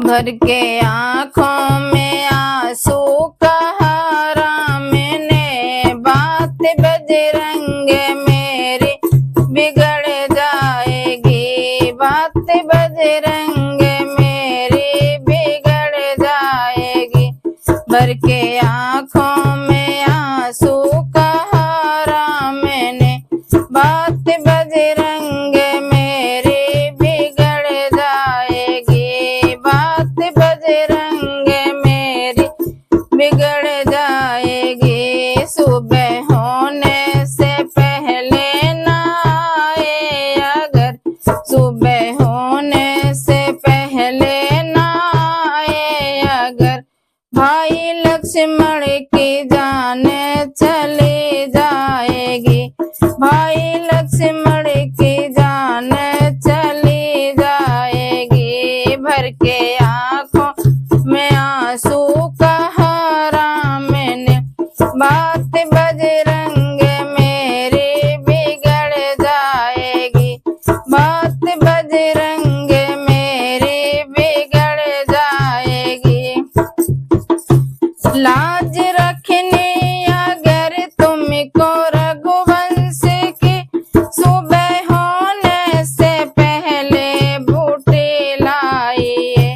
भर के आँखों में आंसू कहा राम ने, बात बजरंग मेरी बिगड़ जाएगी, बात बजरंग मेरी बिगड़ जाएगी। भर के आँखों में आंसू कहा राम ने, बात बजरंग मेरी बिगड़ जाएगी, बात बजरंग मेरी बिगड़ जाएगी। सुबह होने से पहले ना आए अगर, सुबह होने से पहले ना आए अगर, भाई लक्ष्मण की जान चली जाएगी, भाई लक्ष्मण की जान चली जाएगी। भर के आँखों में आंसू कहा राम ने, बात बजरंग मेरी बिगड़ जाएगी, बात बजरंग मेरी बिगड़ जाएगी। लाज रखनी अगर तुमको रघुवंश की, सुबह होने से पहले बूटी लाइए,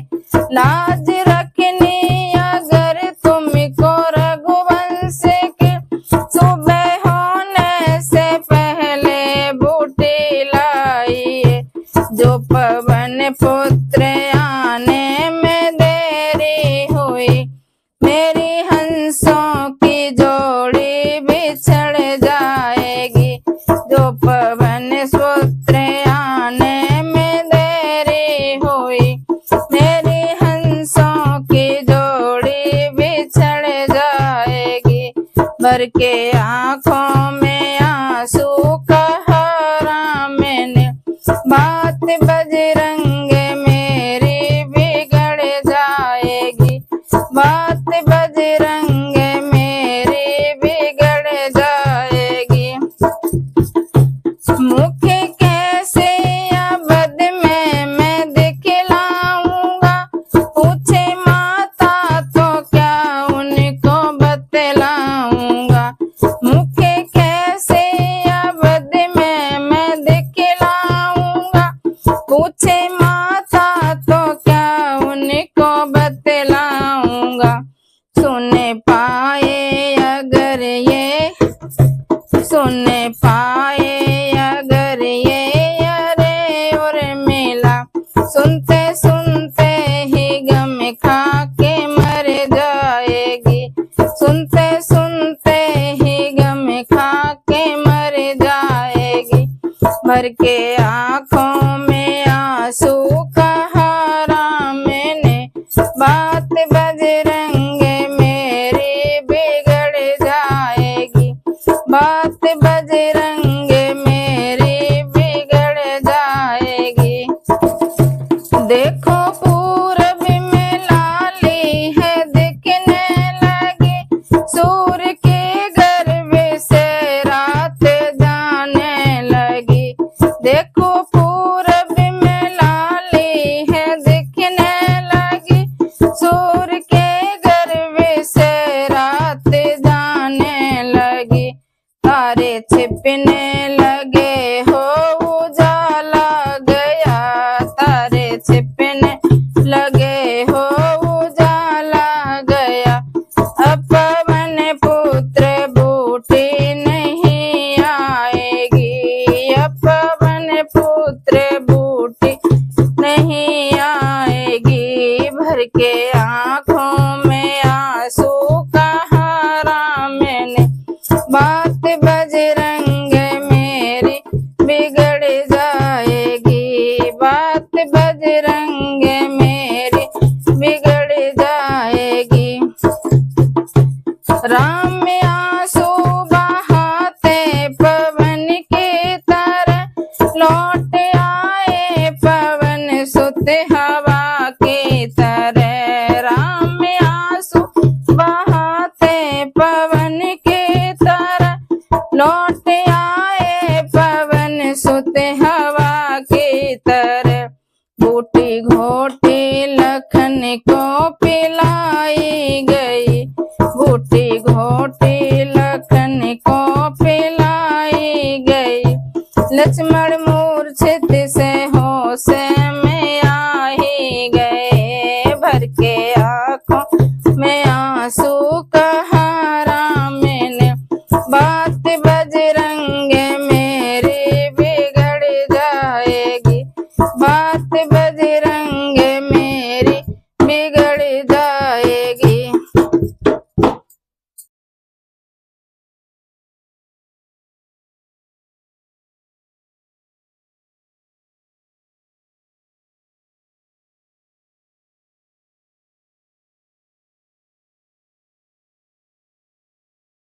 लाज रखनी अगर तुमको रघुवंश की, सुबह होने से पहले बूटी लाइए। जो पवन पुत्र आने में देरी हुई, मेरी हंसों की जोड़ी बिछड़ जाएगी, जो पवन पुत्र आने में देरी हुई, मेरी हंसों की जोड़ी बिछड़ जाएगी। भर के आँखों में आंसू कहा राम ने, बात बजरंग मेरी बिगड़ जाएगी, बात बजरंग मेरी बिगड़ जाएगी। मुख कैसे अबद में मैं दिखलाऊंगा, पूछे माता तो क्या उनको बतलाऊंगा, मुख कैसे अबद में मैं दिखलाऊंगा, पूछे माता तो क्या उनको बतलाऊंगा। सुन पाए अगर ये, सुन पाए अगर ये अरे और मेला, सुनते सुनते ही गम खा के मर जाएगी, सुनते सुनते ही गम खा के मर जाएगी। भर के आँखों में आंसू कहा राम ने, बात बजरंग मेरी बिगड़ जाएगी, बात बजरंग मेरी बिगड़ जाएगी। देखो पूरब में लाली है दिखने लगी, सूर्य के गर्भ से रात जाने लगी, देखो पूरब में लाली है दिखने लगी, सूर्य के गर्भ से रात जाने लगी। तारे छिपने लगे हो उजाला गया, तारे छिपने लगे हो उजाला गया, अब पवन पुत्र बूटी नहीं आएगी, अब पवन पुत्र बूटी नहीं आएगी। भर के आँखों में आंसू कहा राम ने, बात बजरंग मेरी बिगड़ जाएगी, बात बजरंग मेरी बिगड़ जाएगी। राम आंसू बहाते पवन की तरह, लौट आए पवन सुत हवा की तरह, राम आंसू बहाते पवन की तरह, लौट आए पवन सुत हवा की तरह। बूटी घोटी लखन को पिलाई गई, बूटी घोटी लखन को पिलाई गई। लक्ष्मण